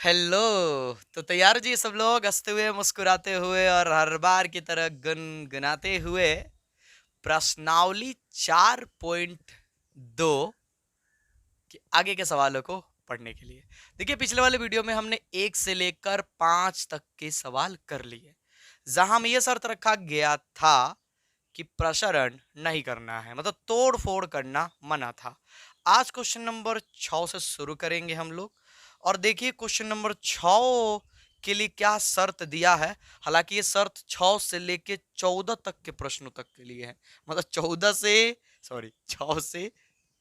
Hello. तो तैयार जी सब लोग हंसते हुए मुस्कुराते हुए और हर बार की तरह गुनगुनाते हुए प्रश्नावली 4.2 के आगे के सवालों को पढ़ने के लिए। देखिए, पिछले वाले वीडियो में हमने 1 से लेकर 5 तक के सवाल कर लिए, जहां में यह शर्त रखा गया था कि प्रसारण नहीं करना है, मतलब तोड़ फोड़ करना मना था। आज क्वेश्चन नंबर 6 से शुरू करेंगे हम लोग। और देखिए, क्वेश्चन नंबर 6 के लिए क्या शर्त दिया है। हालांकि ये शर्त 6 से लेके 14 तक के प्रश्नों तक के लिए है, मतलब 14 से, सॉरी, 6 से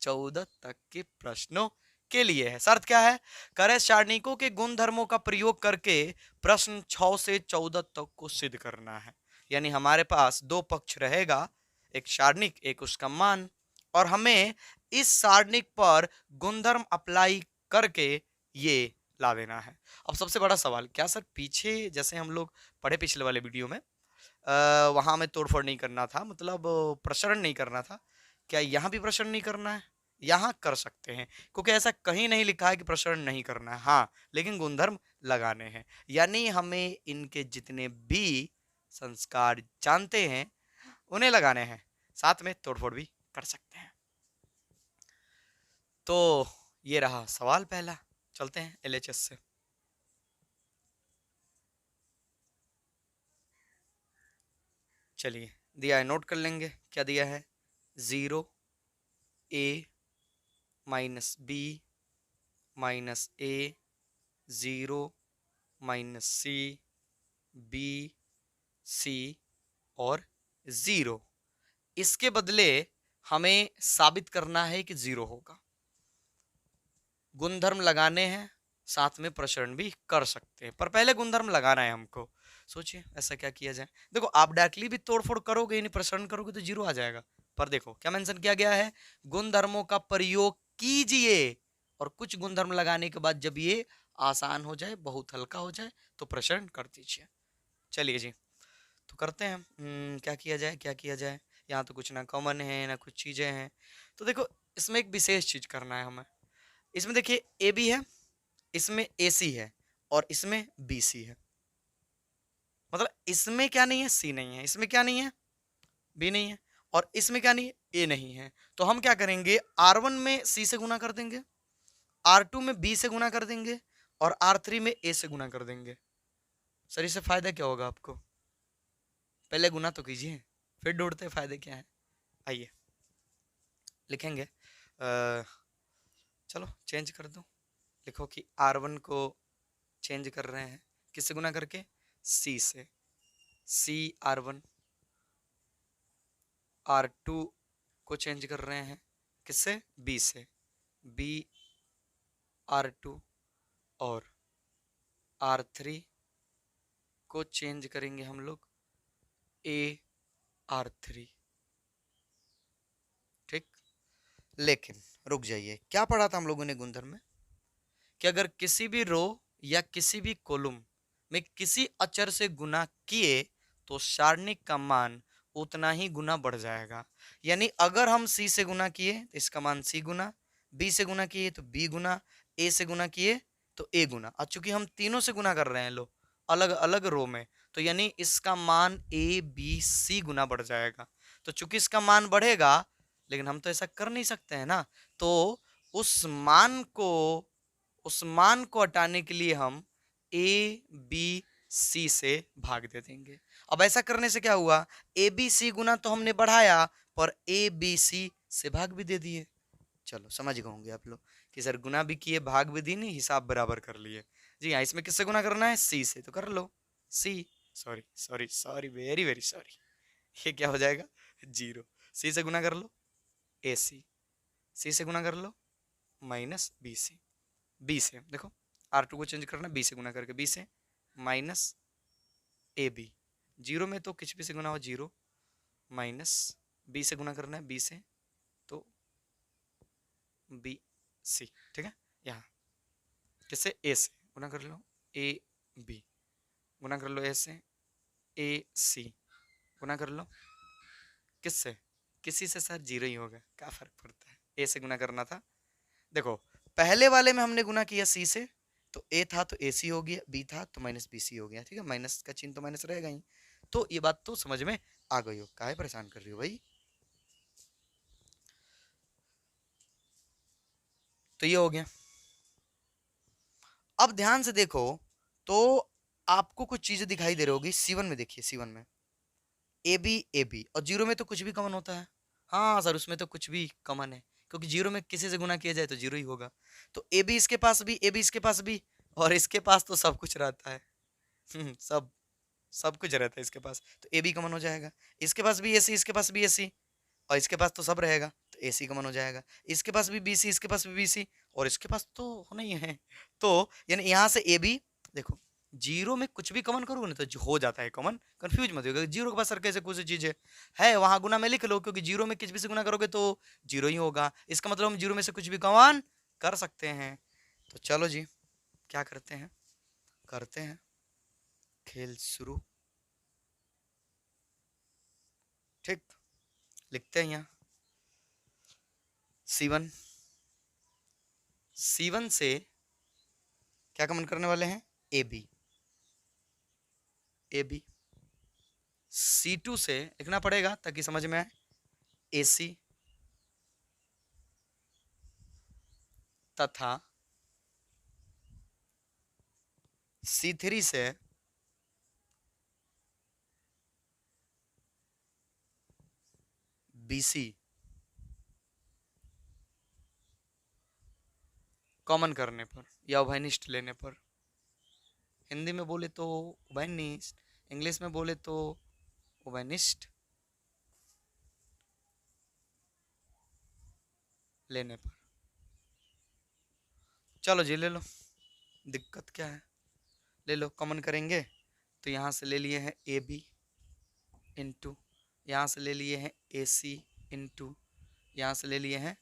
14 तक के प्रश्नों के लिए है। शर्त क्या है? करे सारणिकों के गुण धर्मों का प्रयोग करके प्रश्न 6 से 14 तक को सिद्ध करना है। यानी हमारे पास दो पक्ष रहेगा, एक सारणिक, एक उसका मान, और हमें इस सारणिक पर गुणधर्म अप्लाई करके ये ला देना है। अब सबसे बड़ा सवाल, क्या सर पीछे जैसे हम लोग पढ़े पिछले वाले वीडियो में, वहां में तोड़फोड़ नहीं करना था, मतलब प्रसरण नहीं करना था, क्या यहाँ भी प्रसरण नहीं करना है? यहाँ कर सकते हैं, क्योंकि ऐसा कहीं नहीं लिखा है कि प्रसरण नहीं करना है। हाँ, लेकिन गुणधर्म लगाने हैं, यानी हमें इनके जितने भी संस्कार जानते हैं उन्हें लगाने हैं, साथ में तोड़फोड़ भी कर सकते हैं। तो ये रहा सवाल पहला। चलते हैं एलएचएस से। चलिए, दिया है, नोट कर लेंगे क्या दिया है। 0 a -b -a, 0 -c, b c और 0। इसके बदले हमें साबित करना है कि 0 होगा। गुणधर्म लगाने हैं, साथ में प्रसरण भी कर सकते हैं, पर पहले गुणधर्म लगाना है हमको। सोचिए ऐसा क्या किया जाए। देखो, आप डायरेक्टली भी तोड़फोड़ करोगे, यानी प्रसरण करोगे तो 0 आ जाएगा। पर देखो क्या मेंशन किया गया है, गुणधर्मों का प्रयोग कीजिए, और कुछ गुणधर्म लगाने के बाद जब ये आसान हो जाए, बहुत हल्का हो जाए, तो प्रसरण कर दीजिए। चलिए जी, तो करते हैं। क्या किया जाए, क्या किया जाए। यहाँ तो कुछ ना कॉमन है ना कुछ चीजें हैं। तो देखो, इसमें एक विशेष चीज करना है हमें। इसमें देखिए, ए बी है, इसमें ए सी है, और इसमें बी सी है। मतलब इसमें क्या नहीं है, सी नहीं है, इसमें क्या नहीं है, बी नहीं है, और इसमें क्या नहीं है, ए नहीं है। तो हम क्या करेंगे, R1 में सी से गुना कर देंगे, R2 में बी से गुना कर देंगे, और R3 में ए से गुना कर देंगे। सर इससे फायदा क्या होगा आपको? पहले गुना तो कीजिए, फिर ढूंढते फायदे क्या है। आइए लिखेंगे। चलो चेंज कर दो। लिखो कि R1 को चेंज कर रहे हैं किससे गुना करके, सी से। सी R1, R2 को चेंज कर रहे हैं किससे, बी से, बी R2, और R3 को चेंज करेंगे हम लोग ए R3। ठीक। लेकिन रुक जाइए, क्या पढ़ा था हम लोगों ने गुणधर्म में, कि अगर किसी भी रो या किसी भी कॉलम में किसी अचर से गुना किए तो सारणिक का मान उतना ही गुना बढ़ जाएगा। यानी अगर हम सी से गुना किए तो इसका मान सी गुना, बी से गुना किए तो बी गुना, ए से गुना किए तो ए गुना। अब चूंकि हम तीनों से गुना कर रहे हैं, लो, अलग अलग रो में, तो यानी इसका मान ए बी सी गुना बढ़ जाएगा। तो चूंकि इसका मान बढ़ेगा, लेकिन हम तो ऐसा कर नहीं सकते हैं ना, तो उस मान को उस मान को हटाने के लिए हम ए बी सी से भाग दे देंगे। अब ऐसा करने से क्या हुआ, ए बी सी गुना तो हमने बढ़ाया, पर ए बी सी से भाग भी दे दिए। चलो समझ गए होंगे आप लोग कि सर गुना भी किए, भाग भी दी, नहीं, हिसाब बराबर कर लिए। जी हाँ, इसमें किससे गुना करना है, सी से, तो कर लो सी। Sorry sorry sorry, very very sorry. ये क्या हो जाएगा, 0। सी से गुना कर लो ए सी, सी से गुना कर लो माइनस बी सी, बी से देखो, R2 को चेंज करना, बी से गुना करके, बी से माइनस ए बी, 0 में तो किसी भी से गुना हो 0, माइनस बी से गुना करना है, बी से, तो बी सी। ठीक है, यहाँ किससे, ए से गुना कर लो, ए बी, गुना कर लो ए से, ए सी, गुना कर लो किससे, किसी से। सर 0 ही होगा, क्या फर्क पड़ता है, ए से गुना करना था। देखो, पहले वाले में हमने गुना किया सी से, तो ए था तो ए सी हो गया, बी था तो माइनस बी सी हो गया, ठीक है, माइनस का चिन्ह तो माइनस रहेगा ही। तो ये बात तो समझ में आ गई हो, काहे परेशान कर रही हो भाई। तो ये हो गया। अब ध्यान से देखो तो आपको कुछ चीजें दिखाई दे रही होगी C1 में, देखिए C1 में ए बी और जीरो में तो कुछ भी कॉमन होता है। हाँ सर उसमें तो कुछ भी कॉमन है, क्योंकि जीरो में किसी से गुना किया जाए तो जीरो ही होगा। तो ए बी इसके पास भी, ए बी इसके पास भी, और इसके पास तो सब कुछ रहता है। सब सब कुछ रहता है इसके पास, तो ए बी कॉमन हो जाएगा। इसके पास भी ए सी, इसके पास भी ए सी, और इसके पास तो सब रहेगा, तो ए सी कॉमन हो जाएगा। इसके पास भी बी सी, इसके पास भी बी सी, और इसके पास तो होना ही है। तो यानी यहाँ से ए बी, देखो जीरो में कुछ भी कॉमन करोगे ना तो हो जाता है कॉमन, कंफ्यूज मत होगा। जीरो के पास सर कैसे कुछ चीज है वहां गुना में लिख लो, क्योंकि जीरो में किसी भी से गुना करोगे तो जीरो ही होगा, इसका मतलब हम जीरो में से कुछ भी कॉमन कर सकते हैं। तो चलो जी क्या करते हैं, करते हैं खेल शुरू। ठीक, लिखते हैं यहाँ C1, C1 से क्या कॉमन करने वाले हैं, A B, A B. C2 से लिखना पड़ेगा ताकि समझ में आए, ए सी तथा C3 से बी सी कॉमन करने पर या उभयनिष्ठ लेने पर। हिंदी में बोले तो उभयनिष्ठ, इंग्लिश में बोले तो उभयनिष्ठ लेने पर। चलो जी ले लो, दिक्कत क्या है, ले लो कॉमन करेंगे। तो यहाँ से ले लिए हैं ए बी इंटू, यहाँ से ले लिए हैं ए सी इंटू, यहाँ से ले लिए हैं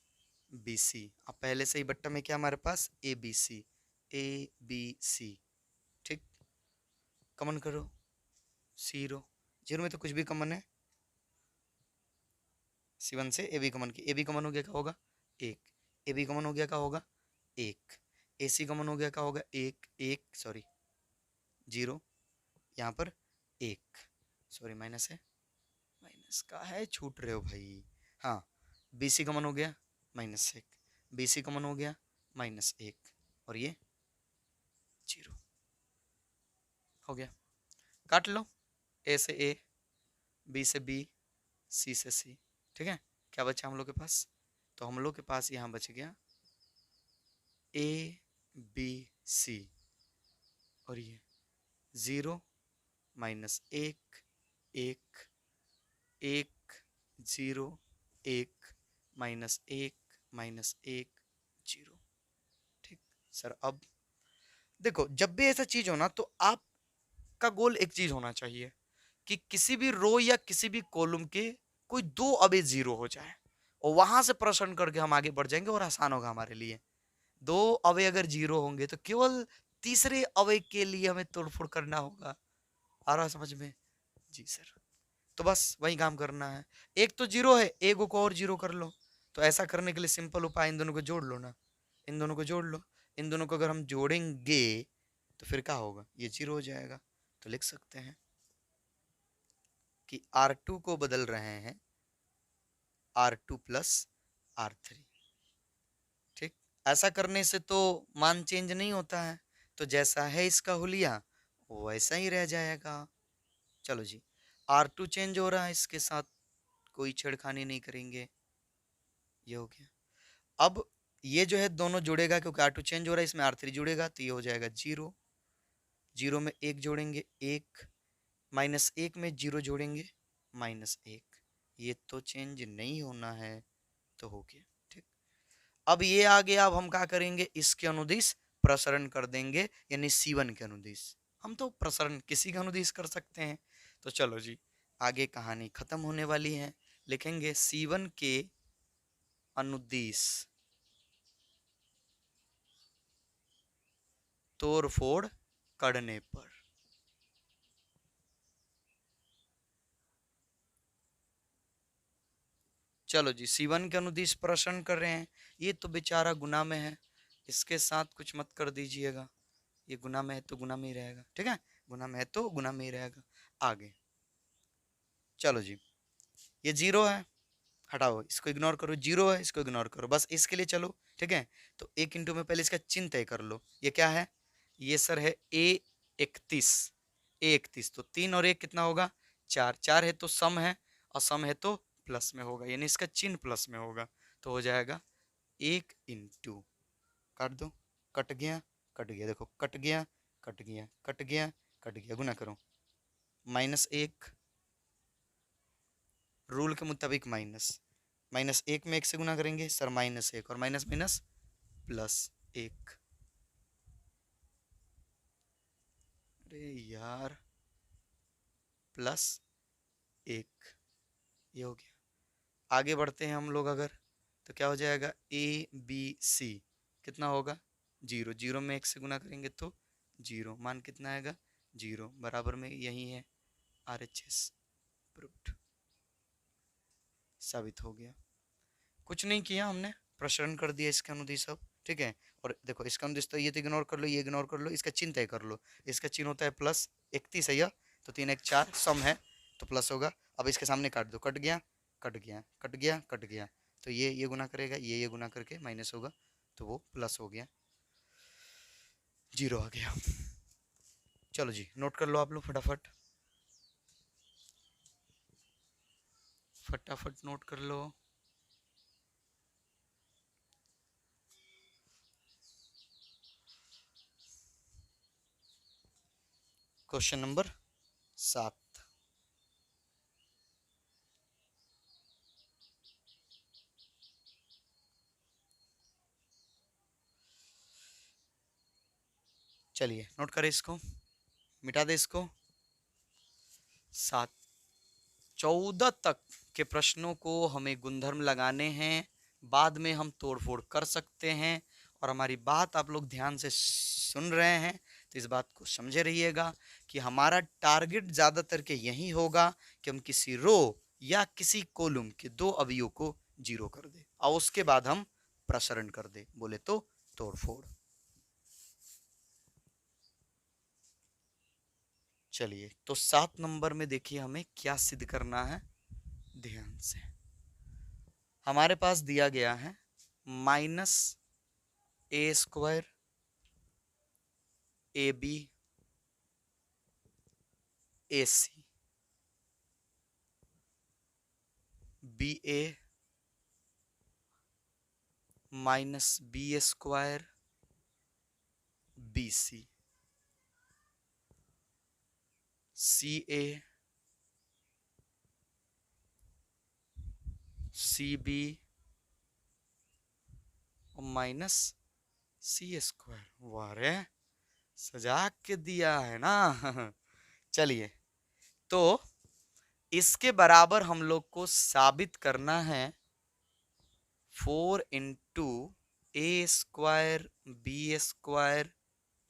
बी सी। अब पहले से ही बट्टा में क्या हमारे पास ए बी सी, ए बी सी, ठीक। कॉमन करो, जीरो, जीरो में तो कुछ भी कॉमन है। C1 से ए बी कॉमन की, ए बी कॉमन हो गया क्या होगा एक, ए बी कॉमन हो गया क्या होगा एक, ए सी कॉमन हो गया क्या होगा एक, एक सॉरी जीरो, यहाँ पर एक, सॉरी माइनस है, माइनस का है, छूट रहे हो भाई। हाँ, बी सी कॉमन हो गया माइनस एक, बी सी कॉमन हो गया माइनस एक, और ये जीरो हो गया। काट लो, ए से ए, बी से बी, सी से सी, ठीक है। क्या बचा हम लोग के पास, तो हम लोग के पास यहाँ बच गया ए बी सी, और ये जीरो माइनस एक, एक, एक, जीरो, एक, माइनस एक, माइनस एक, जीरो, ठीक। सर अब देखो जब भी ऐसा चीज हो ना तो आपका गोल एक चीज होना चाहिए कि किसी भी रो या किसी भी कॉलम के कोई दो अवे जीरो हो जाए, और वहां से प्रश्न करके हम आगे बढ़ जाएंगे और आसान होगा हमारे लिए। दो अवे अगर जीरो होंगे तो केवल तीसरे अवे के लिए हमें तोड़फोड़ करना होगा। आ रहा है समझ में, जी सर। तो बस वही काम करना है, एक तो जीरो है, एक को और जीरो कर लो। तो ऐसा करने के लिए सिंपल उपाय, इन दोनों को जोड़ लो ना, इन दोनों को जोड़ लो। इन दोनों को अगर हम जोड़ेंगे तो फिर क्या होगा, ये जीरो हो जाएगा। तो लिख सकते हैं कि R2 को बदल रहे हैं R2 प्लस R3, ठीक। ऐसा करने से तो मान चेंज नहीं होता है, तो जैसा है इसका हुलिया वैसा ही रह जाएगा। चलो जी, R2 चेंज हो रहा है, इसके साथ कोई छेड़खानी नहीं करेंगे, ये हो गया। अब ये जो है दोनों जुड़ेगा, क्योंकि R2 चेंज हो रहा है, इसमें R3 जुड़ेगा, तो ये हो जाएगा जीरो, जीरो में एक जोड़ेंगे एक, माइनस एक में जीरो जोड़ेंगे माइनस एक, ये तो चेंज नहीं होना है, तो हो गया, ठीक। अब ये आ गया, अब हम क्या करेंगे, इसके अनुदिश प्रसरण कर देंगे, यानी C1 के अनुदिश। हम तो प्रसरण किसी का अनुदिश कर सकते हैं। तो चलो जी आगे कहानी खत्म होने वाली है, लिखेंगे C1 के अनुदिश तोड़फोड़ करने पर। चलो जी C1 के अनुदिश प्रश्न कर रहे हैं, ये तो बेचारा गुना में है, इसके साथ कुछ मत कर दीजिएगा, ये गुना में है तो गुना में ही रहेगा, ठीक है, गुना में है तो गुना में ही रहेगा। आगे चलो जी, ये जीरो है, हटाओ इसको, इग्नोर करो, जीरो है इसको इग्नोर करो, बस इसके लिए चलो, ठीक है। तो एक इंटू में पहले इसका चिन्ह तय कर लो, ये क्या है, ये सर है A31, A31, तो 3 और 1 कितना होगा, 4, 4 है तो सम है, और सम है तो प्लस में होगा, यानी इसका चिन्ह प्लस में होगा, तो हो जाएगा 1 इंटू, काट दो, कट गया, कट गया, देखो कट गया, कट गया, कट गया, कट गया, गुना करो, -1, रूल के मुताबिक माइनस, -1 में 1 से गुना करेंगे सर, -1, और माइनस माइनस +1, अरे यार, +1, ये हो गया। आगे बढ़ते हैं हम लोग अगर, तो क्या हो जाएगा, ABC कितना होगा, 0, 0 में 1 से गुना करेंगे तो 0, मान कितना आएगा, 0, बराबर में यही है, RHS प्रूव्ड, साबित हो गया। कुछ नहीं किया हमने, प्रसारण कर दिया इसके अनुदिश सब, ठीक है। और देखो इसका अनुदिश तो ये तो इग्नोर कर लो, ये इग्नोर कर लो, इसका चिन्ह तय कर लो, इसका चिन्ह होता है +31 है यह, तो 3 1 4 सम है तो प्लस होगा। अब इसके सामने काट दो, कट गया, कट गया, कट गया, कट गया, तो ये गुना करेगा, ये गुना करके माइनस होगा, तो वो प्लस हो गया, 0 आ गया। चलो जी नोट कर लो आप लोग फटाफट, फटाफट नोट कर लो। क्वेश्चन नंबर 7, चलिए नोट करें इसको, मिटा दे इसको। 7, 14 तक के प्रश्नों को हमें गुणधर्म लगाने हैं, बाद में हम तोड़फोड़ कर सकते हैं, और हमारी बात आप लोग ध्यान से सुन रहे हैं तो इस बात को समझे रहिएगा कि हमारा टारगेट ज्यादातर के यही होगा कि हम किसी रो या किसी कॉलम के दो अवयवों को जीरो कर दे और उसके बाद हम प्रसारण कर दे, बोले तो तोड़फोड़। चलिए तो 7 नंबर में देखिए हमें क्या सिद्ध करना है, ध्यान से। हमारे पास दिया गया है -a² AB AC BA -B² BC CA CB और -C²। वाह रे, सजा के दिया है ना। चलिए तो इसके बराबर हम लोग को साबित करना है 4 इंटू A² B²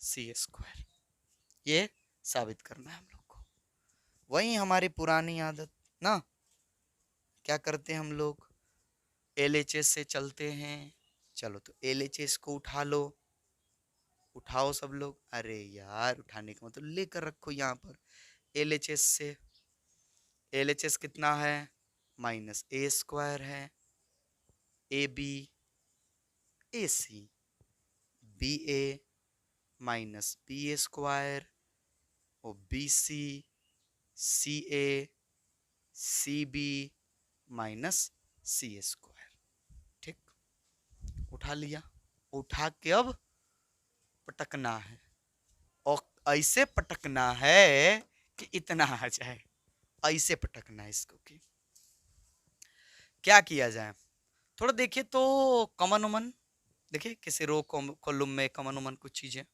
C², ये साबित करना है हम लोग को। वही हमारी पुरानी आदत ना, क्या करते हैं हम लोग, LHS से चलते हैं। चलो तो LHS को उठा लो, उठाओ सब लोग, अरे यार उठाने का मतलब लेकर रखो यहाँ पर। LHS से, LHS कितना है, -A² है, AB AC BA -BA² और BC CA CB -C², ठीक, उठा लिया। उठा के अब पटकना है, और ऐसे पटकना है कि इतना आ जाए, ऐसे पटकना है इसको कि क्या किया जाए। थोड़ा देखिए तो कॉमन उमन, देखिए किसी रो कॉलम में कॉमन उमन कुछ चीजें,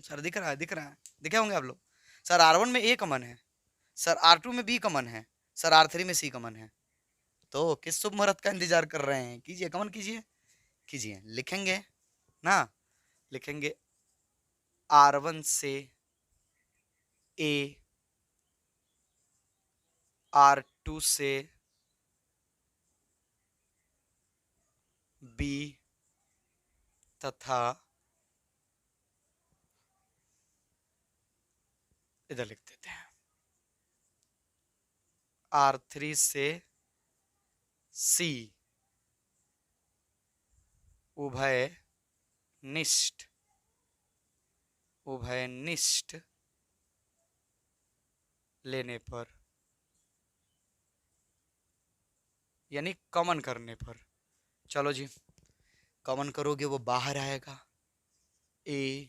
सर दिख रहा है, दिख रहा है, दिखे होंगे आप लोग। सर R1 में A कॉमन है, सर R2 में B कॉमन है, सर R3 में C कॉमन है, तो किस शुभ मुहूर्त का इंतजार कर रहे हैं, कीजिए कॉमन कीजिए, कीजिए, लिखेंगे ना, लिखेंगे R1 से A, R2 से B तथा इधर लिख देते हैं R3 से C उभयनिष्ठ लेने पर, यानी कॉमन करने पर। चलो जी, कॉमन करोगे वो बाहर आएगा A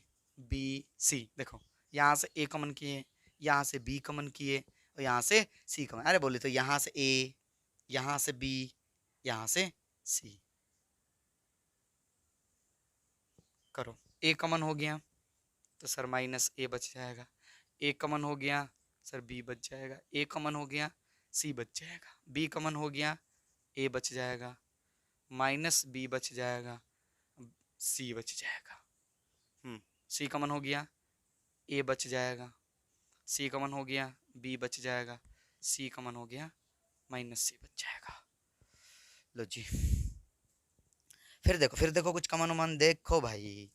B C। देखो यहाँ से A कॉमन किए, यहाँ से B कॉमन किए और यहाँ से C कॉमन। अरे बोले तो यहाँ से A, यहाँ से B, यहाँ से C। करो, A कॉमन हो गया तो सर माइनस A बच जाएगा, A कॉमन हो गया सर B बच जाएगा, A कॉमन हो गया C बच जाएगा, B कॉमन हो गया A बच जाएगा, माइनस B बच जाएगा, C बच जाएगा। C कॉमन हो गया A बच जाएगा, C कॉमन हो गया B बच जाएगा, C कॉमन हो गया माइनस C बच जाएगा। लो जी, फिर देखो कुछ कॉमन उमन देखो भाई,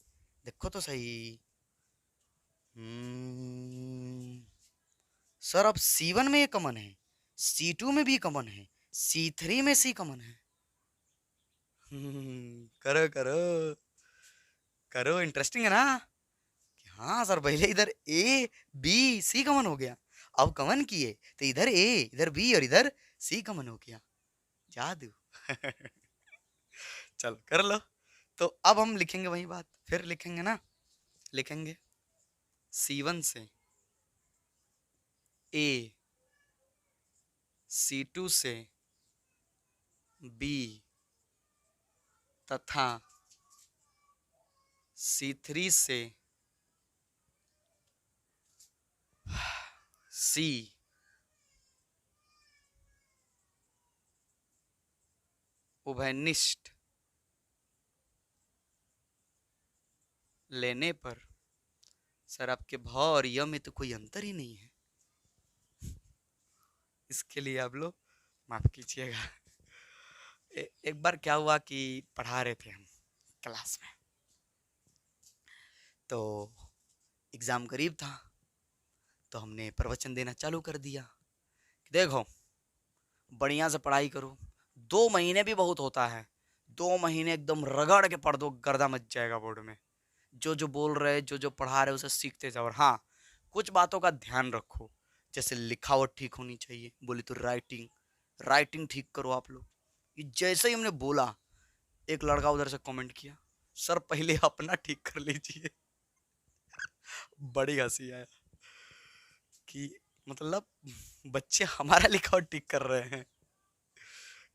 देखो तो सही। सर अब C1 में ये कॉमन है, C2 में भी कॉमन है, C3 में C कॉमन है। करो करो करो, इंटरेस्टिंग है ना। हाँ सर, पहले इधर A B C कॉमन हो गया, अब कॉमन किए तो इधर A इधर B और इधर C कॉमन हो गया। जादू। चलो कर लो। तो अब हम लिखेंगे वही बात, फिर लिखेंगे ना, लिखेंगे C1 से A, C2 से B तथा C3 से C उभयनिष्ठ लेने पर। सर आपके भ और य में तो कोई अंतर ही नहीं है, इसके लिए आप लोग माफ कीजिएगा। एक बार क्या हुआ कि पढ़ा रहे थे हम क्लास में, तो एग्जाम करीब था, तो हमने प्रवचन देना चालू कर दिया कि देखो बढ़िया से पढ़ाई करो, 2 महीने भी बहुत होता है, 2 महीने एकदम रगड़ के पढ़ दो, गर्दा मच जाएगा बोर्ड में। जो जो बोल रहे, जो पढ़ा रहे उसे सीखते जाओ। और हाँ, कुछ बातों का ध्यान रखो, जैसे लिखावट ठीक होनी चाहिए, बोले तो राइटिंग ठीक करो आप लोग। ये जैसे ही हमने बोला, एक लड़का उधर से कमेंट किया, सर पहले अपना ठीक कर लीजिए। बड़ी हंसी आया कि मतलब बच्चे हमारा लिखावट ठीक कर रहे हैं।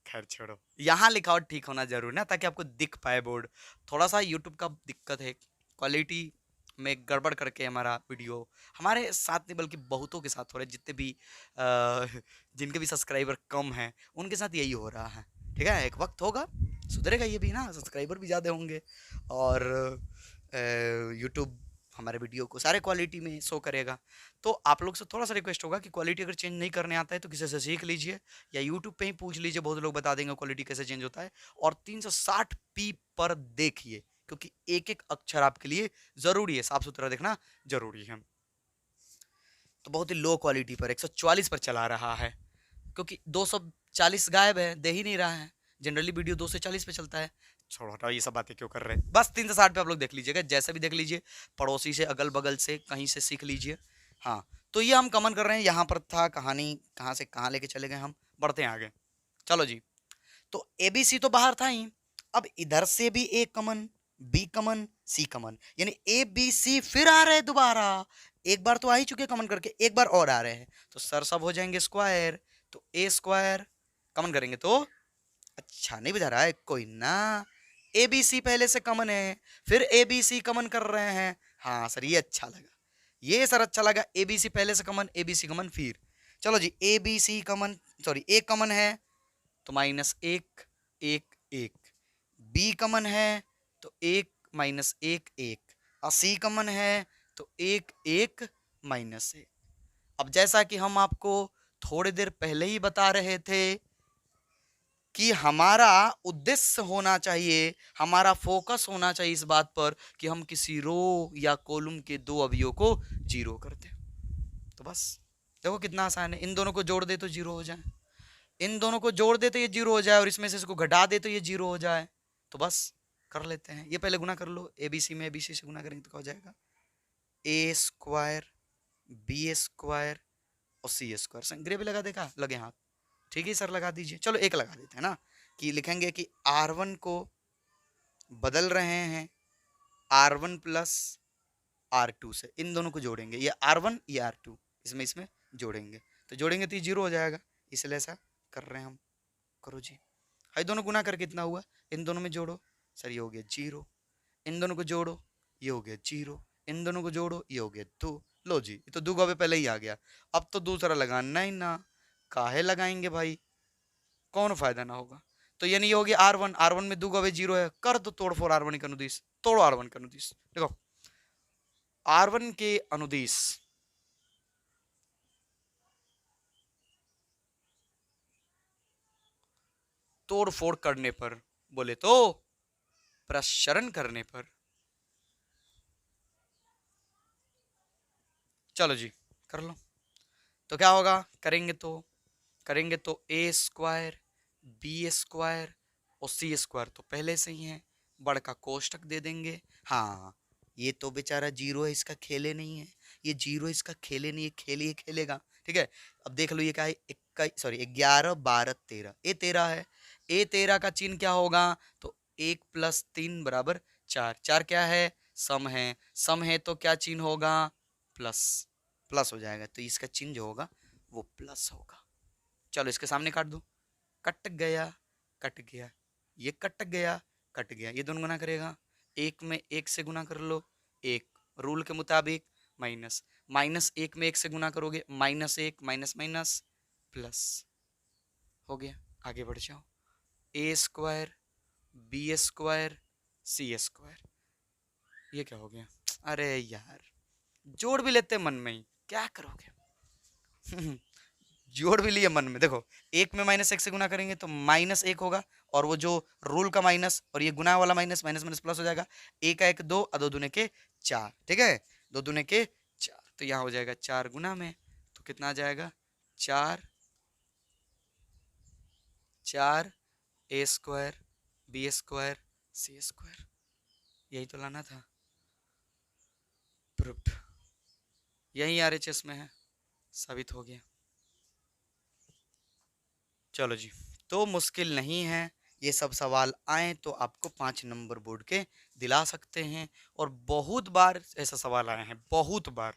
खैर छोड़ो, यहाँ लिखावट ठीक होना जरूरी ना, ताकि आपको दिख पाए बोर्ड। थोड़ा सा यूट्यूब का दिक्कत है, क्वालिटी में गड़बड़ करके हमारा वीडियो, हमारे साथ नहीं बल्कि बहुतों के साथ हो रहा है, जितने भी जिनके भी सब्सक्राइबर कम हैं उनके साथ यही हो रहा है। ठीक है, एक वक्त होगा सुधरेगा ये भी ना, सब्सक्राइबर भी ज़्यादा होंगे और यूट्यूब हमारे वीडियो को सारे क्वालिटी में शो करेगा। तो आप लोग से थोड़ा सा रिक्वेस्ट होगा कि क्वालिटी अगर चेंज नहीं करने आता है तो किसी से सीख लीजिए, या यूट्यूब पे ही पूछ लीजिए, बहुत लोग बता देंगे क्वालिटी कैसे चेंज होता है। और 360p पर देखिए, क्योंकि एक एक अक्षर आपके लिए जरूरी है, साफ सुथरा देखना जरूरी है। तो बहुत ही लो क्वालिटी पर 144 पर चला रहा है, क्योंकि 240 गायब है, दे ही नहीं रहा है। जनरली वीडियो 240 पे चलता है। छोड़ो हटाओ, ये सब बातें क्यों कर रहे हैं, बस 360 पे आप लोग देख लीजिएगा, जैसे भी देख लीजिए, पड़ोसी से, अगल बगल से, कहीं से सीख लीजिए। हाँ, तो ये हम कमेंट कर रहे हैं, यहाँ पर था कहानी, कहाँ से कहाँ लेके चले गए हम, बढ़ते हैं आगे। चलो जी, तो ABC तो बाहर था ही, अब इधर से भी A common, B common, C कमन, यानी ABC फिर आ रहे हैं दोबारा। एक बार तो आ ही चुके कमन करके, एक बार और आ रहे हैं, तो सर सब हो जाएंगे स्क्वायर, तो A स्क्वायर कमन करेंगे तो, अच्छा नहीं बुझा रहा है, कोई ना, ABC पहले से कमन है, फिर ABC कमन कर रहे हैं। हाँ सर, ये अच्छा लगा, ये सर अच्छा लगा, ABC पहले से कमन, ABC कमन फिर। चलो जी, ABC कमन, सॉरी A कमन है तो माइनस 1 1 1, B कमन है तो 1 माइनस 1 1, और C कमन है तो 1 1 माइनस 1। अब जैसा कि हम आपको थोड़ी देर पहले ही बता रहे थे कि हमारा उद्देश्य होना चाहिए, हमारा फोकस होना चाहिए इस बात पर कि हम किसी रो या कॉलम के 2 अवयवों को जीरो कर दें। तो बस देखो कितना आसान है, इन दोनों को जोड़ दे तो जीरो हो जाए, इन दोनों को जोड़ दे तो ये जीरो हो जाए, और इसमें से इसको घटा दे तो ये जीरो हो जाए। तो बस कर लेते हैं, ये पहले गुना कर लो, एबीसी में एबीसी से गुना करेंगे तो क्या हो जाएगा, ए स्क्वायर बी स्क्वायर और सी स्क्वायर। संग्रह भी लगा देगा, लगे हाथ, ठीक है सर लगा दीजिए। चलो एक लगा देते हैं ना, कि लिखेंगे कि R1 को बदल रहे हैं R1 प्लस R2 से, इन दोनों को जोड़ेंगे, ये R1 ये R2 इसमें इसमें जोड़ेंगे, तो जोड़ेंगे तो ये जीरो हो जाएगा, इसलिए ऐसा कर रहे हैं हम। करो जी, हाई दोनों गुना करके कितना हुआ, इन दोनों में जोड़ो, सर ये हो गया जीरो, इन दोनों को जोड़ो ये हो गया जीरो, इन दोनों को जोड़ो ये हो गया दो। लो जी, ये तो दो का पहले ही आ गया, अब तो दूसरा लगाना ही ना, काहे लगाएंगे भाई, कौन फायदा ना होगा। तो यानी ये हो गया R1, R1 में दो का जीरो है, कर दो तोड़ फोड़ R1 का अनुदिश, तोड़ो R1 का अनुदिश। देखो R1 के अनुदिश तोड़ फोड़ करने पर, बोले तो प्रसरण करने पर, चलो जी कर लो, तो क्या होगा, करेंगे तो ए स्क्वायर बी स्क्वायर और सी स्क्वायर तो पहले से ही है, बड़ का कोष्टक दे देंगे। हाँ ये तो बेचारा जीरो है, इसका खेले नहीं है, ये जीरो इसका खेले नहीं है, खेलिए खेलेगा, ठीक है। अब देख लो ये क्या है, 11 12 13, ए 13 है, ए 13 का चिन्ह क्या होगा, तो 1 + 3 = 4, 4 क्या है, सम है, सम है तो क्या चिन्ह होगा, प्लस, प्लस हो जाएगा, तो इसका चिन्ह जो होगा वो प्लस होगा। चलो इसके सामने काट दो, कट गया कट गया, ये कट गया कट गया, ये दोनों गुना करेगा, एक में एक से गुना कर लो, एक रूल के मुताबिक, माइनस माइनस एक में एक से गुना करोगे, -1 माइनस माइनस प्लस, हो गया। आगे बढ़ जाओ, ए square B square C square, ये क्या हो गया, अरे यार जोड़ भी लेते मन में ही, क्या करोगे जोड़ भी लिए मन में, देखो एक में -1 से गुना करेंगे तो -1 होगा, और वो जो रूल का माइनस और ये गुना वाला माइनस, माइनस माइनस प्लस हो जाएगा, एक का एक दो, और दो दूने के चार, ठीक है, दो दूने के चार, तो यहाँ हो जाएगा 4 गुना में, तो कितना आ जाएगा, 4 4 ए square B square C square, यही तो लाना था, प्रूफ यही RHS में है, साबित हो गया। चलो जी, तो मुश्किल नहीं है, ये सब सवाल आए तो आपको 5 नंबर बोर्ड के दिला सकते हैं, और बहुत बार ऐसा सवाल आए हैं, बहुत बार,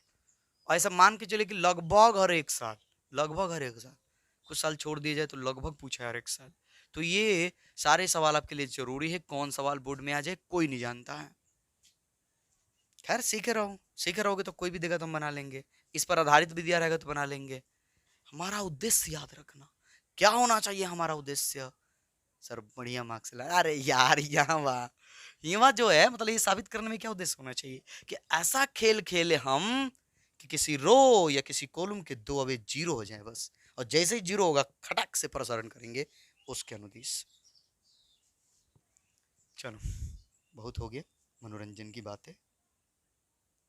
ऐसा मान के चले कि लगभग हर एक साल, लगभग हर एक साल, कुछ साल छोड़ दिया जाए तो लगभग पूछा है हर एक साल, तो ये सारे सवाल आपके लिए जरूरी है, कौन सवाल बोर्ड में आ जाए कोई नहीं जानता है। खैर सीखे रहो, सीखे रहोगे तो कोई भी देगा तो हम बना लेंगे, इस पर आधारित भी दिया रहेगा तो बना लेंगे। हमारा उद्देश्य याद रखना, क्या होना चाहिए हमारा उद्देश्य, सर बढ़िया मार्क्स ला, अरे यार यहाँ जो है मतलब ये साबित करने में क्या उद्देश्य होना चाहिए, कि ऐसा खेल खेले हम कि किसी रो या किसी कॉलम के दो अवयव जीरो हो जाए बस, और जैसे ही जीरो होगा खटक से प्रसारण करेंगे उसके अनुदिश। चलो बहुत हो गया मनोरंजन की बातें,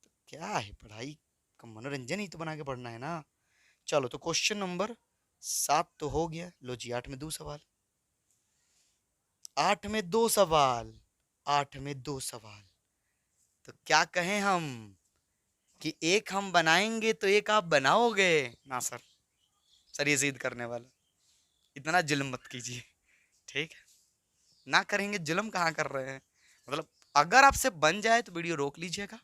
तो क्या है पढ़ाई का मनोरंजन ही तो बना के पढ़ना है ना। चलो तो क्वेश्चन नंबर 7 तो हो गया, लो जी 8 में 2 सवाल, 8 में 2 सवाल, 8 में 2 सवाल, तो क्या कहें हम कि एक हम बनाएंगे तो एक आप बनाओगे ना सर, सर ये जिद करने वाला, इतना जुल्म मत कीजिए, ठीक है, ना करेंगे जुल्म कहाँ कर रहे हैं, मतलब अगर आपसे बन जाए तो वीडियो रोक लीजिएगा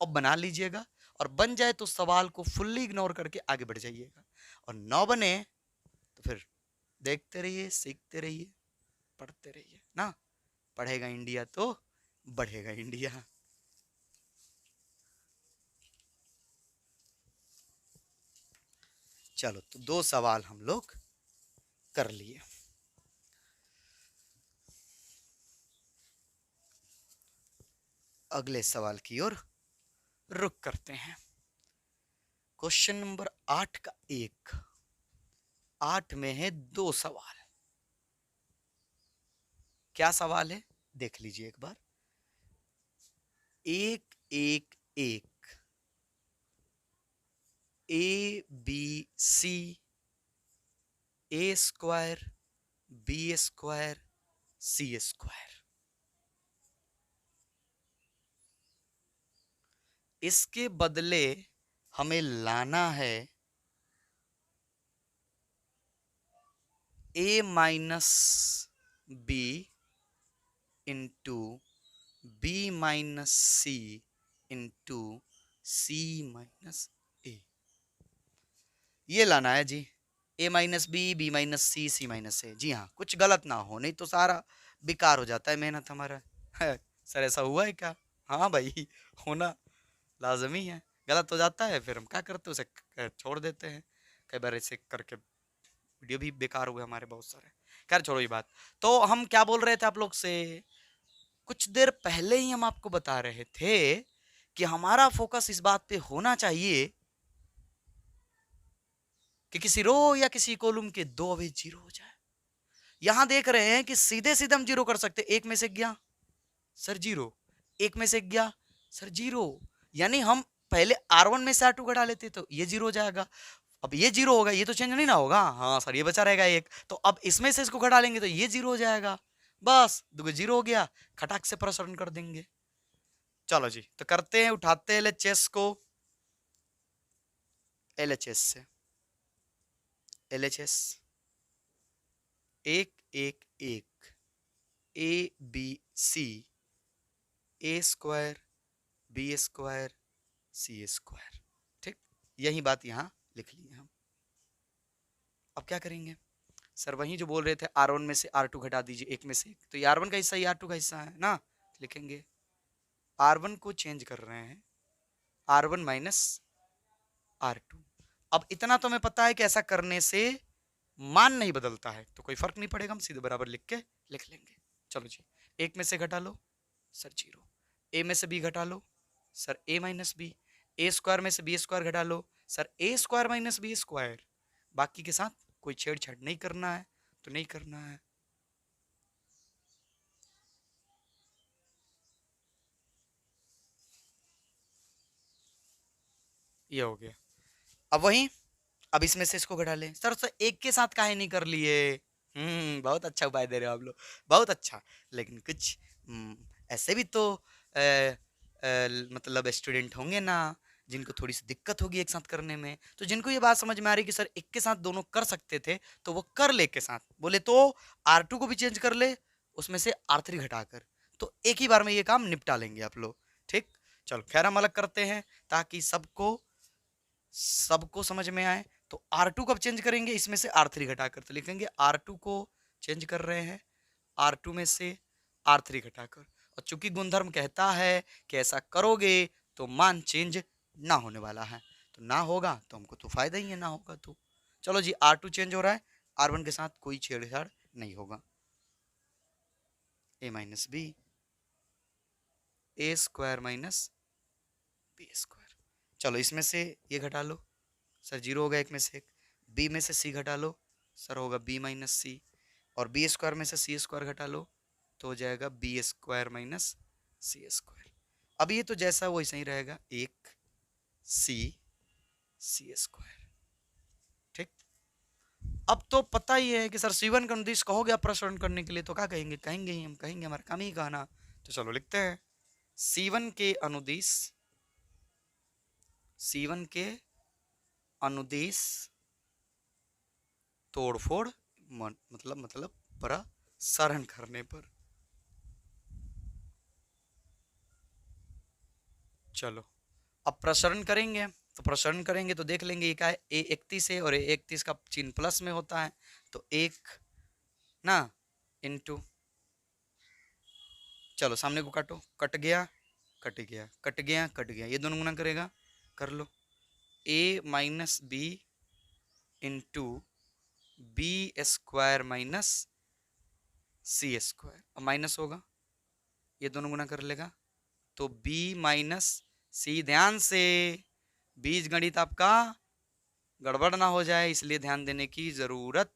और बना लीजिएगा, और बन जाए तो सवाल को फुल्ली इग्नोर करके आगे बढ़ जाइएगा, और ना बने तो फिर देखते रहिए, सीखते रहिए, पढ़ते रहिए ना, पढ़ेगा इंडिया तो बढ़ेगा इंडिया। चलो तो 2 सवाल हम लोग कर लिए, अगले सवाल की ओर रुक करते हैं। क्वेश्चन नंबर 8 का 1, 8 में है 2 सवाल, क्या सवाल है देख लीजिए एक बार, 1 1 1, A B C A square B square C square. इसके बदले हमें लाना है A minus B into B minus C into C minus A. ये लाना है जी, A minus B minus C minus A. जी हाँ, कुछ गलत ना हो, नहीं तो सारा बेकार हो जाता है मेहनत हमारा। सर ऐसा हुआ है क्या? हाँ भाई, होना लाजमी है। गलत हो जाता है फिर हम क्या करते हैं, उसे छोड़ देते हैं। कई बार ऐसे करके वीडियो भी बेकार हुए हमारे बहुत सारे। खैर छोड़ो ये बात। तो हम क्या बोल रहे थे आप लोग से? कुछ देर पहले ही हम आपको बता रहे थे कि हमारा फोकस इस बात पे होना चाहिए कि किसी रो या किसी कॉलम के दो अवयव जीरो हो जाए। यहां देख रहे हैं कि सीधे सीधे हम जीरो कर सकते, एक में से गया सर जीरो, एक में से गया सर जीरो। यानी हम पहले R1 में से R2 घटा लेते तो ये जीरो हो जाएगा। अब ये जीरो होगा, ये तो चेंज नहीं ना होगा। हाँ सर, ये बचा रहेगा एक, तो अब इसमें से इसको घटा लेंगे तो ये जीरो हो जाएगा। बस दो जीरो हो गया, खटाक से प्रसरण कर देंगे। चलो जी, तो करते हैं, उठाते हैं LHS को, LHS से LHS एक एक एक A B C A square B square C square. ठीक, यही बात यहां लिख ली हम। अब क्या करेंगे सर? वही जो बोल रहे थे, R1 में से R2 घटा दीजिए, एक में से एक, तो ये R1 का हिस्सा, ये R2 का हिस्सा है ना। लिखेंगे R1 को चेंज कर रहे हैं R1 माइनस R2। अब इतना तो हमें पता है कि ऐसा करने से मान नहीं बदलता है, तो कोई फर्क नहीं पड़ेगा, हम सीधे बराबर लिख के लिख लेंगे। चलो जी, एक में से घटा लो सर जीरो, ए में से बी घटा लो सर ए माइनस बी, ए स्क्वायर में से बी स्क्वायर घटा लो सर ए स्क्वायर माइनस बी स्क्वायर। बाकी के साथ कोई छेड़छाड़ नहीं करना है, तो नहीं करना है। ये हो गया। अब वही, अब इसमें से इसको घटा लें सर। एक के साथ काहे नहीं कर लिए? बहुत अच्छा उपाय दे रहे हो आप लोग, बहुत अच्छा। लेकिन कुछ ऐसे भी तो मतलब स्टूडेंट होंगे ना, जिनको थोड़ी सी दिक्कत होगी एक साथ करने में। तो जिनको ये बात समझ में आ रही कि सर एक के साथ दोनों कर सकते थे, तो वो कर ले के साथ। बोले तो R2 को भी चेंज कर ले, उसमें से R3 घटाकर, तो एक ही बार में ये काम निपटा लेंगे आप लोग। ठीक, चलो खैर हम अलग करते हैं ताकि सबको सबको समझ में आए। तो R2 कब चेंज करेंगे? इसमें से R3 घटाकर, तो लिखेंगे R2 को चेंज कर रहे हैं R2 में से R3 घटाकर। और चूंकि गुणधर्म कहता है कि ऐसा करोगे तो मान चेंज ना होने वाला है, तो ना होगा तो हमको तो फायदा ही है, ना होगा तो। चलो जी, R2 चेंज हो रहा है, R1 के साथ कोई छेड़छाड़ नहीं होगा। ए माइनस बी ए स्क्वायर माइनस बी स्क्वायर। चलो इसमें से ये घटा लो सर, जीरो होगा एक में से एक। बी में से सी घटा लो सर, होगा बी माइनस सी। और बी स्क्वायर में से सी स्क्वायर घटा लो तो हो जाएगा B square minus C square. अब ये तो जैसा वैसा ही रहेगा, एक सी सी स्क्वायर। ठीक, अब तो पता ही है कि सर C1 का अनुदिश कहोगे आप प्रश्न करने के लिए, तो क्या कहेंगे? कहेंगे ही, हम कहेंगे, हमारा काम ही कहना। तो चलो लिखते हैं C1 के अनुदिश, C1 के अनुदिश तोड़फोड़ मतलब प्रसारण करने पर। चलो अब प्रसारण करेंगे, तो प्रसारण करेंगे तो देख लेंगे ये क्या है, A31 है और A31 का चिन्ह प्लस में होता है, तो एक ना इनटू, चलो सामने को काटो, कट गया कट गया कट गया कट गया, ये दोनों गुना करेगा, कर लो। A minus B into B square minus C square. अब माइनस होगा, ये दोनों गुना कर लेगा, तो b माइनस सी। ध्यान से, बीज गणित आपका गड़बड़ ना हो जाए, इसलिए ध्यान देने की जरूरत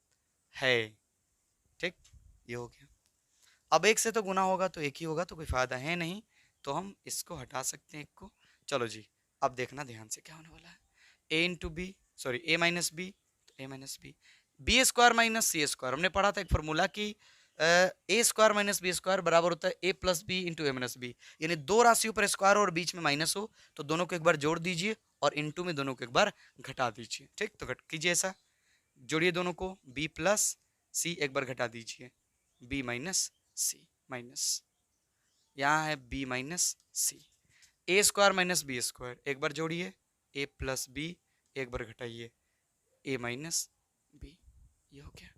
है। ठीक, ये हो गया। अब एक से तो गुना होगा तो एक ही होगा, तो कोई फायदा है नहीं, तो हम इसको हटा सकते हैं एक को। चलो जी, अब देखना ध्यान से क्या होने वाला है। A into B, sorry A minus B, A minus B, B square minus C square. हमने पढ़ा था एक फॉर्मूला की A square minus B square बराबर होता है A plus B into A minus B. यानी दो राशियों पर स्क्वायर और बीच में माइनस हो तो दोनों को एक बार जोड़ दीजिए और इंटू में दोनों को एक बार घटा दीजिए। ठीक, तो घट कीजिए ऐसा, जोड़िए दोनों को, बी प्लस सी एक बार घटा दीजिए, बी माइनस सी माइनस, यहाँ है B minus C, A square minus B square एक बार जोड़िए, ए प्लस बी एक बार घटाइए, ए माइनस बी, ये हो गया।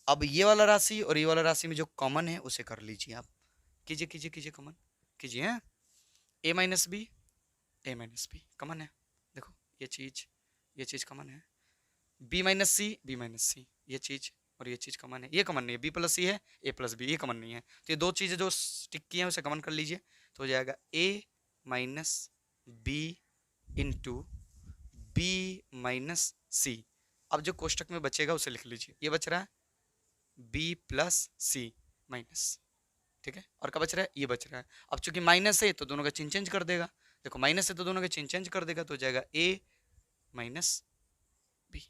अब ये वाला राशि और ये वाला राशि में जो कॉमन है उसे कर लीजिए आप, कीजिए कीजिए कीजिए, कॉमन कीजिए, हैं A minus B, A minus B common है, देखो ये चीज कॉमन है, B minus C, B minus C, ये चीज और ये चीज कॉमन है, ये कॉमन नहीं है, बी प्लस सी है, ए प्लस बी, ये कॉमन नहीं है, तो ये दो चीजें जो स्टिक की हैं उसे कॉमन कर लीजिए, तो हो जाएगा A minus B into B minus C. अब जो कोष्टक में बचेगा उसे लिख लीजिए, ये बच रहा है बी प्लस सी माइनस, ठीक है, और क्या बच रहा है, ये बच रहा है। अब चूंकि माइनस है तो दोनों का चिन्ह चेंज कर देगा, देखो माइनस है तो दोनों का चिन्ह चेंज कर देगा, तो हो जाएगा ए माइनस बी,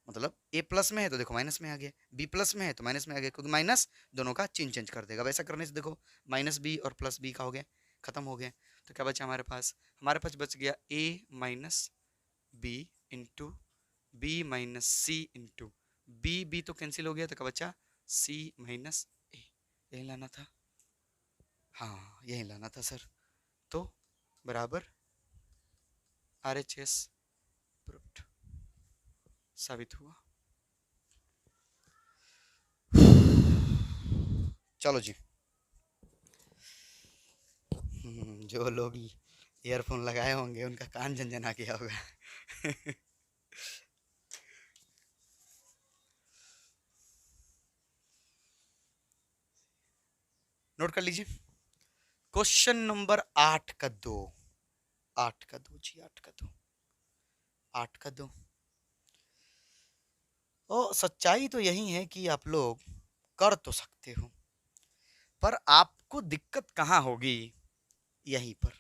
मतलब ए प्लस में है तो देखो माइनस में आ गया, बी प्लस में है तो माइनस में आ गया, क्योंकि माइनस दोनों का चिन्ह चेंज कर देगा। वैसा करने से देखो माइनस बी और प्लस बी का हो गया, खत्म हो गया। तो क्या बचा हमारे पास बच गया A minus B into B minus C into B तो कैंसिल हो गया, तो क्या बचा सी माइनस ए, यही लाना था, हाँ यही लाना था सर, तो बराबर RHS प्रूव्ड साबित हुआ। चलो जी, जो लोग ईयरफोन लगाए होंगे उनका कान झंझना गया होगा। नोट कर लीजिए, क्वेश्चन नंबर 8 का 2, 8 का 2 जी, 8 का 2, 8 का 2। ओ सच्चाई तो यही है कि आप लोग कर तो सकते हो, पर आपको दिक्कत कहाँ होगी, यहीं पर,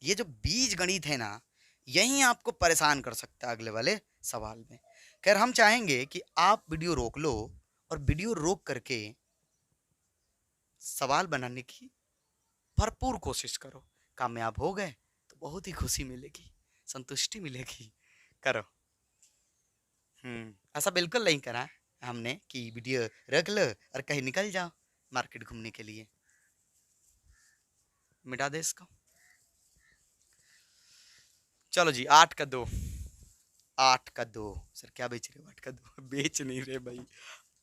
ये जो बीज गणित है ना, यही आपको परेशान कर सकता है अगले वाले सवाल में। खैर हम चाहेंगे कि आप वीडियो रोक लो और वीडियो रोक करके सवाल बनाने की भरपूर कोशिश करो, कामयाब हो गए तो बहुत ही खुशी मिलेगी, संतुष्टि मिलेगी, करो। ऐसा बिल्कुल नहीं करा हमने कि वीडियो रख लो और कहीं निकल जाओ मार्केट घूमने के लिए, मिटा दे इसको। चलो जी, 8 का 2, 8 का 2, सर क्या बेच रहे हो, 8 का 2 बेच नहीं रहे भाई,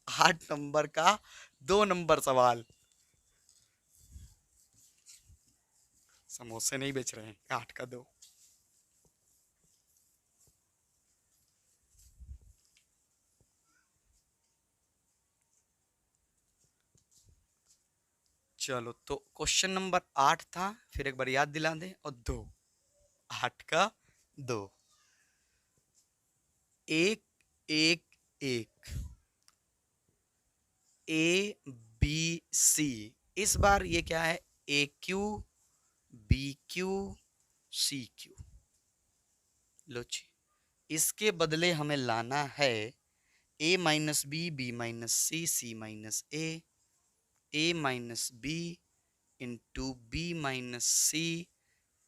8 नंबर का 2 नंबर सवाल, समोसे नहीं बेच रहे हैं, 8 का 2। चलो तो क्वेश्चन नंबर 8 था, फिर एक बार याद दिला दें, और 2, 8 का 2, 1 1 1 ABC, इस बार ये क्या है, AQ BQ CQ, लो जी, इसके बदले हमें लाना है A minus B, B minus C, C minus A minus B into B minus C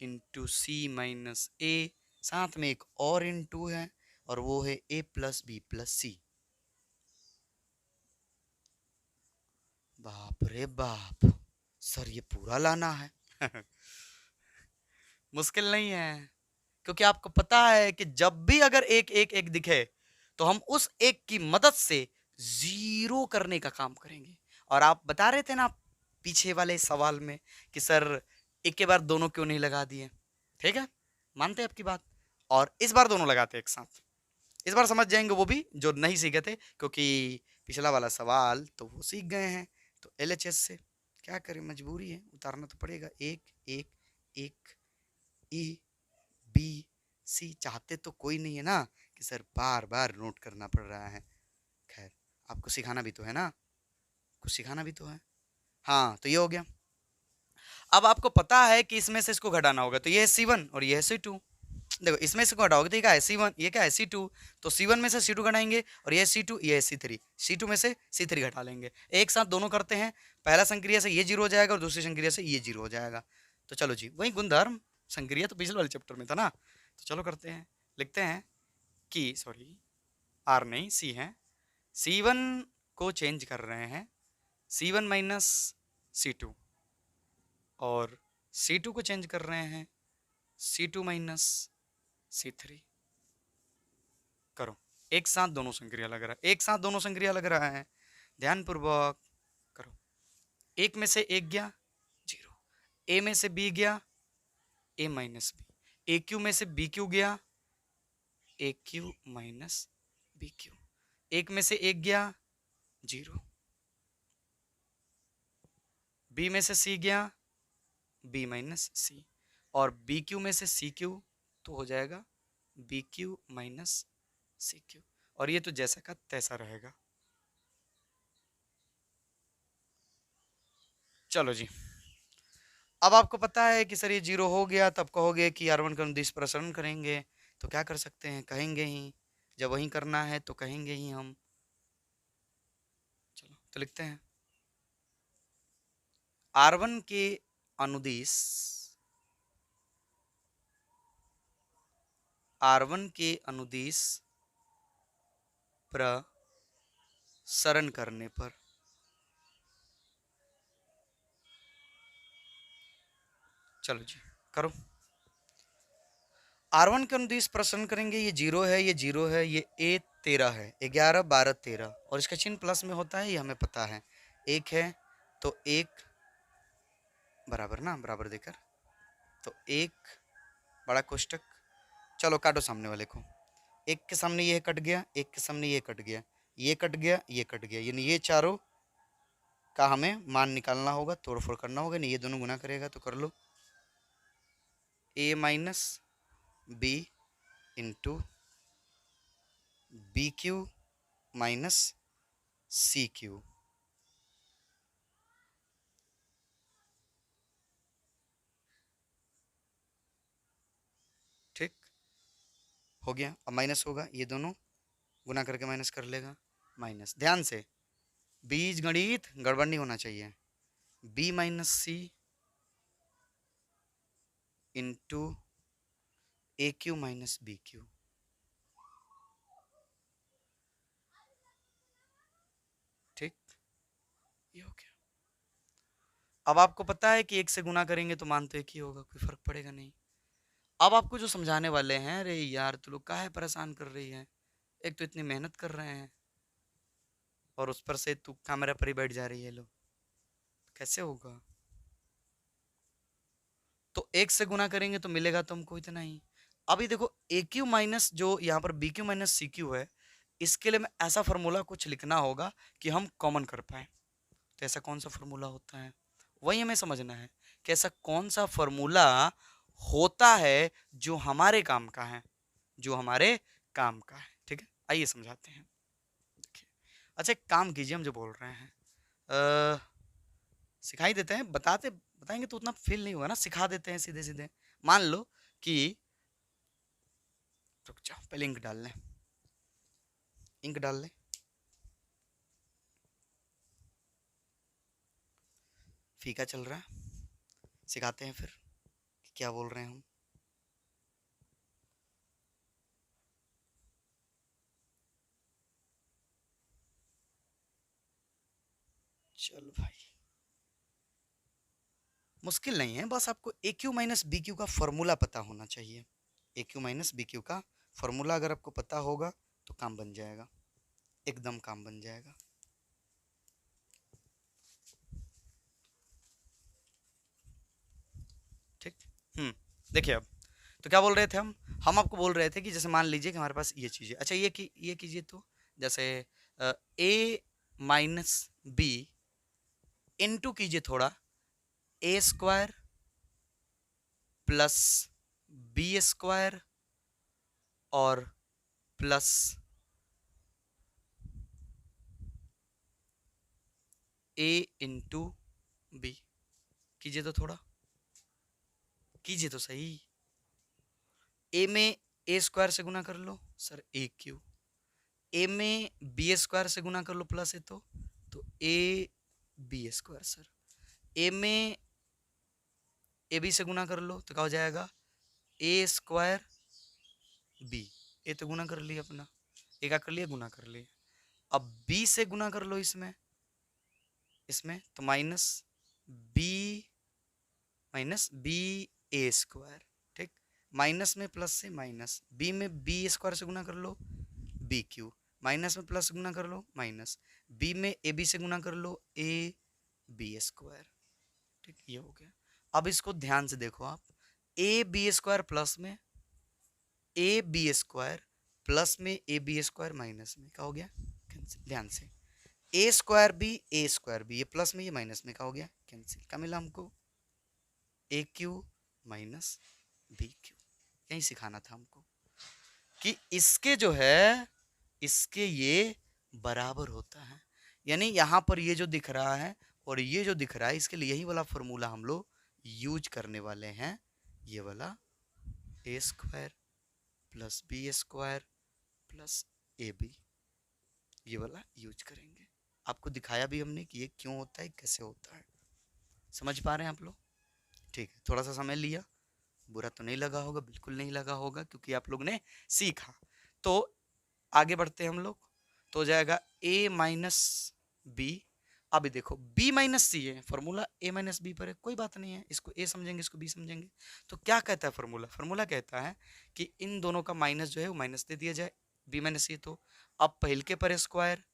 into C minus A, साथ में एक और इंटू है और वो है A plus B plus C. बाप रे बाप, सर ये पूरा लाना है। मुश्किल नहीं है, क्योंकि आपको पता है कि जब भी अगर एक एक एक दिखे तो हम उस एक की मदद से जीरो करने का काम करेंगे। और आप बता रहे थे ना पीछे वाले सवाल में कि सर एक के बार दोनों क्यों नहीं लगा दिए, ठीक है, मानते हैं आपकी बात, और इस बार दोनों लगाते एक साथ, इस बार समझ जाएंगे वो भी जो नहीं सीखे थे, क्योंकि पिछला वाला सवाल तो वो सीख गए हैं, तो LHS से क्या करें, मजबूरी है, उतारना तो पड़ेगा, एक एक एक E B C, चाहते तो कोई नहीं है ना कि सर बार बार नोट करना पड़ रहा है, खैर आपको सिखाना भी तो है ना, कुछ सिखाना भी तो है। हाँ तो ये हो गया, अब आपको पता है कि इसमें से इसको घटाना होगा, तो ये है C1 और ये है C2, देखो इसमें से को हटाओगे तो ये क्या है C1, ये क्या है C2, तो C1 में से C2 घटाएंगे और ये C2, ये C3, C2 में से C3 घटा लेंगे। एक साथ दोनों करते हैं, पहला संक्रिया से ये जीरो हो जाएगा और दूसरी संक्रिया से ये जीरो हो जाएगा। तो चलो जी, वही गुणधर्म संक्रिया तो पिछले वाले चैप्टर में था ना, तो चलो करते हैं। लिखते हैं कि सॉरी R नहीं C है, C1 को चेंज कर रहे हैं C1 माइनस C2 और C2 को चेंज कर रहे हैं C2 माइनस C3। करो, एक साथ दोनों संक्रिया लग रहा है, एक साथ दोनों संक्रिया लग रहा है, ध्यानपूर्वक करो। एक में से एक गया जीरो, ए में से बी गया A minus B, A Q में से बी क्यू गया ए क्यू माइनस बी क्यू, एक में से एक गया जीरो, बी में से सी गया बी माइनस सी, और बी क्यू में से सी क्यू तो हो जाएगा B cube minus C cube, और ये तो जैसा का तैसा रहेगा। चलो जी, अब आपको पता है कि सर ये जीरो हो गया, तब कहोगे कि R1 का अनुदिश प्रसरण करेंगे, तो क्या कर सकते हैं, कहेंगे ही, जब वही करना है तो कहेंगे ही हम। चलो तो लिखते हैं R1 के अनुदिश, R1 के अनुदिश प्रसरण करने पर चलो जी करो। R1 के अनुदिश प्रसरण करेंगे, ये जीरो है, ये जीरो है, ये ए 13 है, 11 12 13 और इसका चिन्ह प्लस में होता है, ये हमें पता है। एक है तो एक बराबर ना, बराबर देकर तो एक बड़ा कोष्टक, चलो काटो सामने वाले को, एक के सामने ये कट गया, एक के सामने ये कट गया, ये कट गया, ये कट गया, यानी ये चारों का हमें मान निकालना होगा, तोड़ फोड़ करना होगा, नहीं ये दोनों गुना करेगा तो कर लो, a minus B into B cube minus C cube. ठीक हो गया, अब माइनस होगा, ये दोनों गुना करके माइनस कर लेगा, माइनस, ध्यान से बीज गणित गड़बड़ नहीं होना चाहिए, बी माइनस सी इंटू ए क्यू माइनस बी क्यू। ठीक, ये हो गया। अब आपको पता है कि एक से गुना करेंगे तो मान तो एक ही होगा, कोई फर्क पड़ेगा नहीं। अब आपको जो समझाने वाले हैं, अरे यार तू लोग काहे परेशान कर रही है, एक तो इतनी मेहनत कर रहे हैं और उस पर से तू कैमरा पर ही बैठ जा रही है, लो कैसे होगा। तो एक से गुना करेंगे तो मिलेगा तुमको इतना ही। अभी देखो ए क्यू माइनस जो यहाँ पर B cube minus C cube है, इसके लिए मैं ऐसा फॉर्मूला कुछ लिखना होगा कि हम कॉमन कर पाए। तो ऐसा कौन सा फॉर्मूला होता है, वही हमें समझना है कि ऐसा कौन सा फॉर्मूला होता है जो हमारे काम का है, जो हमारे काम का है। ठीक है, आइए समझाते हैं। देखिए, अच्छा एक काम कीजिए, हम जो बोल रहे हैं सिखाई देते हैं, बताएंगे तो उतना फील नहीं होगा ना, सिखा देते हैं सीधे सीधे। मान लो कि, रुक जाओ पहले इंक डाल लें, इंक डाल लें, फीका चल रहा है, सिखाते हैं फिर कि क्या बोल रहे हैं हम। चलो भाई, मुश्किल नहीं है, बस आपको ए क्यू माइनस बी क्यू का फॉर्मूला पता होना चाहिए। ए क्यू माइनस बी क्यू का फॉर्मूला अगर आपको पता होगा तो काम बन जाएगा, एकदम काम बन जाएगा। ठीक, देखिए अब तो क्या बोल रहे थे हम आपको बोल रहे थे कि जैसे मान लीजिए कि हमारे पास ये चीज़ है, अच्छा ये कीजिए तो, जैसे ए माइनस बी इंटू कीजिए थोड़ा ए स्क्वायर प्लस बी स्क्वायर और प्लस ए इंटू बी, कीजिए तो थोड़ा, कीजिए तो सही। ए में ए स्क्वायर से गुना कर लो सर ए क्यू, ए में बी स्क्वायर से गुना कर लो प्लस है तो ए बी स्क्वायर सर, ए में ए बी से गुना कर लो तो क्या हो जाएगा ए स्क्वायर बी, ए तो गुना कर लिया अपना, ए का कर लिया गुना कर लिया, अब बी से गुना कर लो इसमें तो माइनस बी ए स्क्वायर, ठीक, माइनस में प्लस से माइनस, बी में बी स्क्वायर से गुना कर लो बी क्यू, माइनस में प्लस गुना कर लो माइनस, बी में ए बी से गुना कर लो ए बी स्क्वायर, ठीक, ये हो गया। अब इसको ध्यान से देखो आप, ए बी स्क्वायर प्लस में ए बी स्क्वायर प्लस में ए बी स्क्वायर माइनस में क्या हो गया कैंसिल, ध्यान से ए स्क्वायर बी ये प्लस में ये माइनस में क्या हो गया कैंसिल, क्या मिला हमको ए क्यू माइनस बी क्यू। यही सिखाना था हमको कि इसके जो है इसके ये बराबर होता है, यानी यहाँ पर ये जो दिख रहा है और ये जो दिख रहा है इसके लिए यही वाला फॉर्मूला हम लोग यूज करने वाले हैं, ये वाला A square plus B square plus A B, ये वाला यूज करेंगे। आपको दिखाया भी हमने कि ये क्यों होता है कैसे होता है, समझ पा रहे हैं आप लोग, ठीक है। थोड़ा सा समय लिया, बुरा तो नहीं लगा होगा, बिल्कुल नहीं लगा होगा क्योंकि आप लोग ने सीखा। तो आगे बढ़ते हैं हम लोग, तो हो जाएगा a माइनस बी, अभी देखो b माइनस सी है फॉर्मूला, a माइनस बी पर है, कोई बात नहीं है, इसको a समझेंगे इसको b समझेंगे। तो क्या कहता है फॉर्मूला कहता है कि इन दोनों का माइनस जो है वो माइनस दे दिया जाए, b माइनस सी, तो अब पहल के पर स्क्वायर,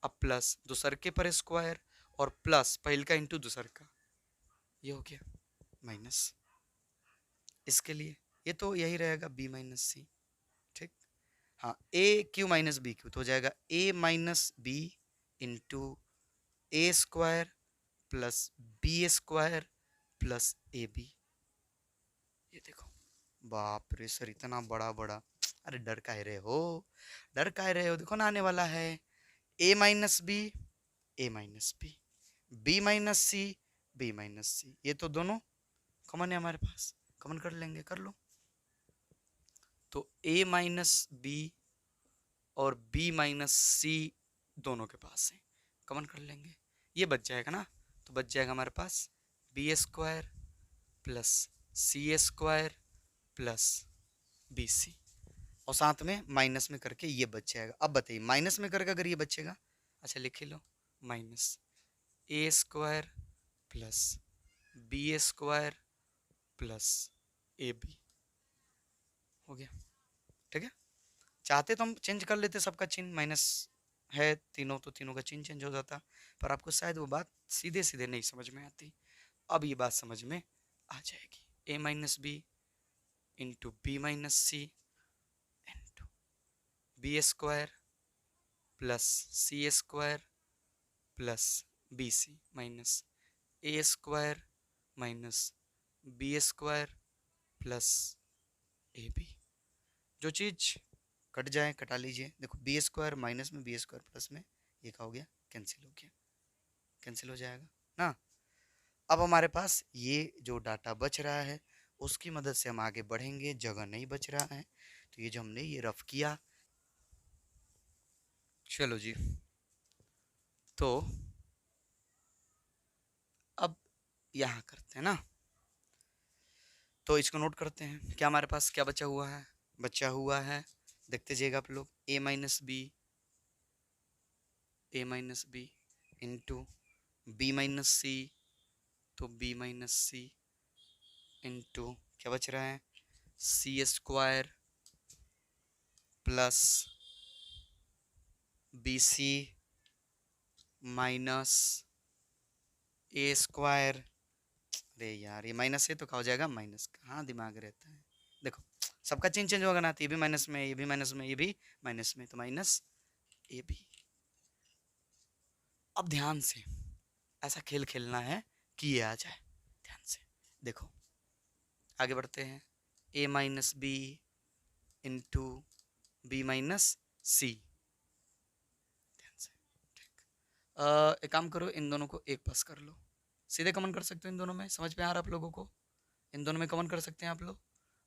अब प्लस दूसर के पर स्क्वायर और प्लस पहल का इंटू दूसर का, ये हो गया माइनस, इसके लिए ये तो यही रहेगा b माइनस सी, ठीक, हाँ A cube minus B cube तो हो जाएगा A minus B into A square plus B square plus A B. ये देखो, बाप रे सर इतना बड़ा बड़ा, अरे डर का रहे हो, देखो ना आने वाला है A minus B B minus C B minus C, ये तो दोनों कॉमन है हमारे पास, कॉमन कर लेंगे, कर लो। तो ए माइनस बी और b माइनस सी दोनों के पास है, कॉमन कर लेंगे, ये बच जाएगा ना, तो बच जाएगा हमारे पास B square plus C square plus B सी, और साथ में माइनस में करके ये बच जाएगा। अब बताइए माइनस में करके अगर ये बचेगा, अच्छा लिख लो, minus A square plus B square plus A B, हो गया, ठीक है। चाहते तो हम चेंज कर लेते सबका चिन्ह, माइनस है तीनों तो तीनों का चिन्ह चेंज हो जाता, पर आपको शायद वो बात सीधे सीधे नहीं समझ में आती, अब ये बात समझ में आ जाएगी, A minus B into B minus C into B square plus C square plus B C minus A square minus B square plus A B, जो चीज़ कट जाए कटा लीजिए, देखो बी स्क्वायर माइनस में बी स्क्वायर प्लस में ये क्या हो गया कैंसिल हो गया, कैंसिल हो जाएगा ना। अब हमारे पास ये जो डाटा बच रहा है उसकी मदद से हम आगे बढ़ेंगे, जगह नहीं बच रहा है, तो ये जो हमने ये रफ किया, चलो जी, तो अब यहाँ करते हैं ना, तो इसको नोट करते हैं, क्या हमारे पास क्या बचा हुआ है, देखते जाइएगा आप लोग, A minus B into B minus C, तो बी माइनस सी इंटू क्या बच रहा है C square plus B C minus A square, अरे यार ये माइनस है तो क्या हो जाएगा माइनस, कहाँ दिमाग रहता है, देखो सबका चिन्ह चेंज होगा ना, तो ये भी माइनस में, ये भी माइनस में, ये भी माइनस में, तो माइनस ए बी। अब ध्यान से ऐसा खेल खेलना है कि ये आ जाए, ध्यान से देखो, आगे बढ़ते हैं, A minus B into B minus C, ध्यान से, ठीक, एक काम करो, इन दोनों को एक पास कर लो, सीधे कॉमन कर सकते हो इन दोनों में, समझ में आ रहा है आप लोगों को, इन दोनों में कॉमन कर सकते हैं आप लोग,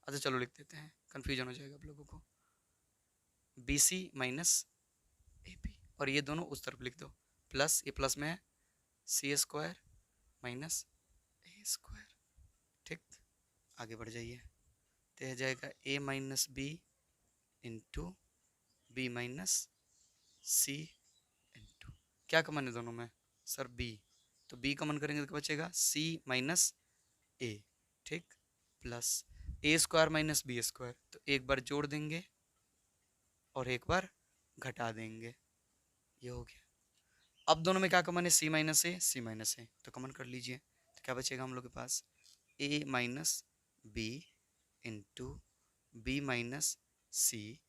अच्छा चलो लिख देते हैं, कंफ्यूजन हो जाएगा आप लोगों को। B C minus A B, और ये दोनों उस तरफ लिख दो, प्लस ये प्लस में है C square minus A square. ठीक, आगे बढ़ जाइए, तो यह जाएगा A minus B into B minus C into, क्या कॉमन है दोनों में सर बी, तो बी कॉमन करेंगे तो क्या बचेगा सी माइनस ए, ठीक, plus A square minus B square, तो एक बार जोड़ देंगे और एक बार घटा देंगे, ये हो गया। अब दोनों में क्या कॉमन है सी माइनस ए, सी माइनस ए, तो कॉमन कर लीजिए, तो क्या बचेगा हम लोग के पास A minus B into B minus C,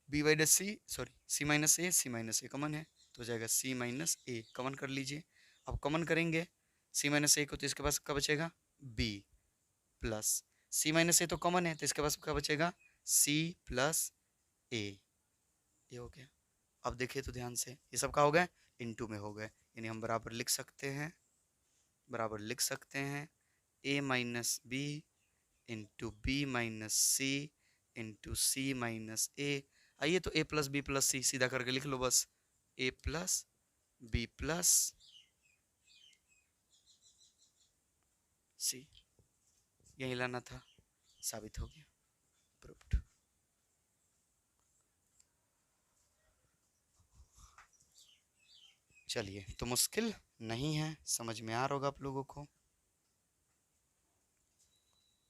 B minus C sorry C minus A, C minus A common है तो हो जाएगा सी माइनस ए, कॉमन कर लीजिए। अब कॉमन करेंगे सी माइनस ए को, तो इसके पास क्या बचेगा बी, प्लस सी माइनस ए तो कॉमन है तो इसके पास क्या बचेगा सी प्लस ए, ये हो गया। अब देखिए तो ध्यान से, ये सब का हो गया इनटू में हो गए, यानी हम बराबर लिख सकते हैं, बराबर लिख सकते हैं A minus B into B minus C into C minus A. आइए तो A plus B plus C सीधा करके लिख लो बस, A plus B plus C, यही लाना था, साबित हो गया, प्रूव्ड। चलिए, तो मुश्किल नहीं है, समझ में आ रहा होगा आप लोगों को,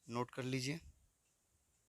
नोट कर लीजिए।